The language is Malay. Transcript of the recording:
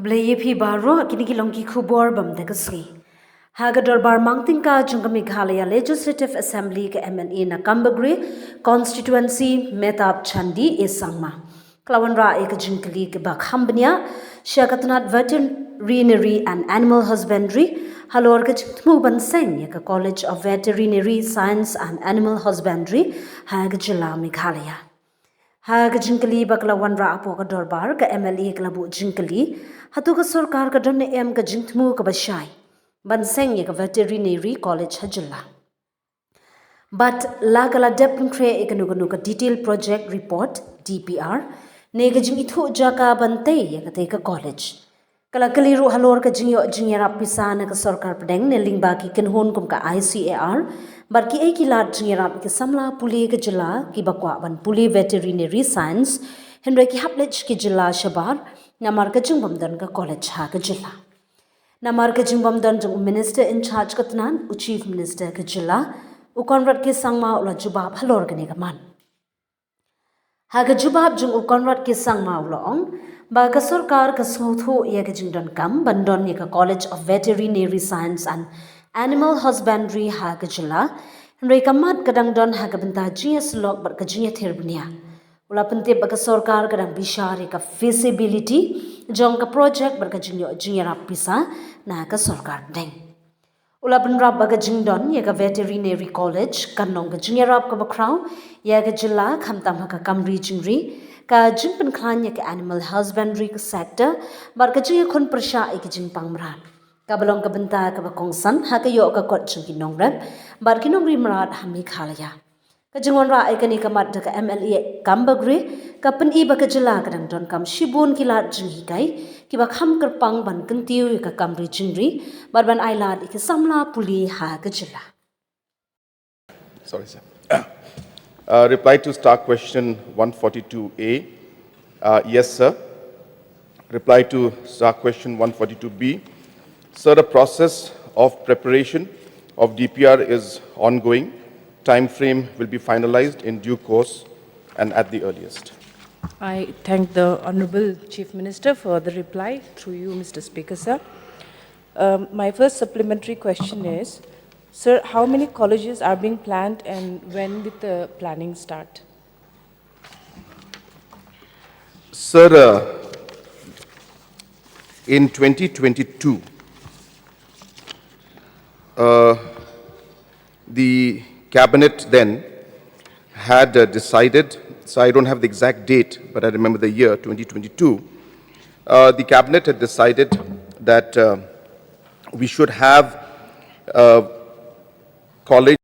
Blayepi baro kinigilongki khubor bamdekasi. Hagador bar mangtingka junga Meghalaya Legislative Assembly ke MNE na Kambagri constituency metap chandi esangma. Klawan ra ek jinkali ke bakhambnya Shakatanat Veterinary and Animal Husbandry halor ke chitmu banseng ke College of Veterinary Science and Animal Husbandry Hagajila Meghalaya. Hag jinkali baklawan ra apo ka dorbar ka MLA klabu jinkali hatu ka sarkar ka donne em ka jintmu ka bashai banseng ye ka veterinary college hajilla but lagala depn kre ekanuganu ka detailed project report DPR ne ka jing ithu jaka bante ye ka te ka college kala kaliru halor ka jingyara pisana ka sarkar pedeng ne lingba ki kenhon kum ka ICAR barki ei ki lat jingyara ki samla puli ka jila ki bakwa ban puli veterinary science henry ki haplech ki jila shabar namar ka jingbamdan ka college ha ka jila namar ka jingbamdan jung minister in charge ka tnan u chief minister ka jila u konrad ki sangma ula jubab halor ka ne ka man ha ka jubab jung u konrad ki sangma ula ong ba ka sarkar ka sotho ye ka jingdon kam bandon ye ka college of veterinary science and Animal Husbandry ha ka jila henry ka mat kadang don ha ka benta GS log bar ka jinya thirbnia ula pente ba ka sarkar kadang bishari ka feasibility jong ka project bar ka jinya rap pisa na ka sarkar deng ula benrap ba ka jingdon ye ka veterinary college kanong ka jinya rap ka bakraw ye ka jila khamtam ha ka kamri jingri ka jingpen khan ye ka animal husbandry ka sector bar ka jinya khon prasha ek jingpang mran kabalong ka benta ka bakongsan ha ka yo ka kot chung kinongrem bar kinongri marat ha Meghalaya ka jingon ra ai kani ka mat ka MLA Kambagri ka pen i ba ka jila ka dang don kam shibun kilat jing hikai ki ba kham kerpang ban kentiu ka kamri jingri bar ban ai lat ik samla puli ha ka jila. Sorry, sir. Reply to star question 142A. Yes, sir. Reply to star question 142B. Sir, the process of preparation of DPR is ongoing. Time frame will be finalized in due course and at the earliest. I thank the Honorable Chief Minister for the reply through you, Mr. Speaker, sir. My first supplementary question is, sir, how many colleges are being planned and when will the planning start? Sir, in 2022, the cabinet then had decided, so I don't have the exact date, but I remember the year 2022, the cabinet had decided that we should have college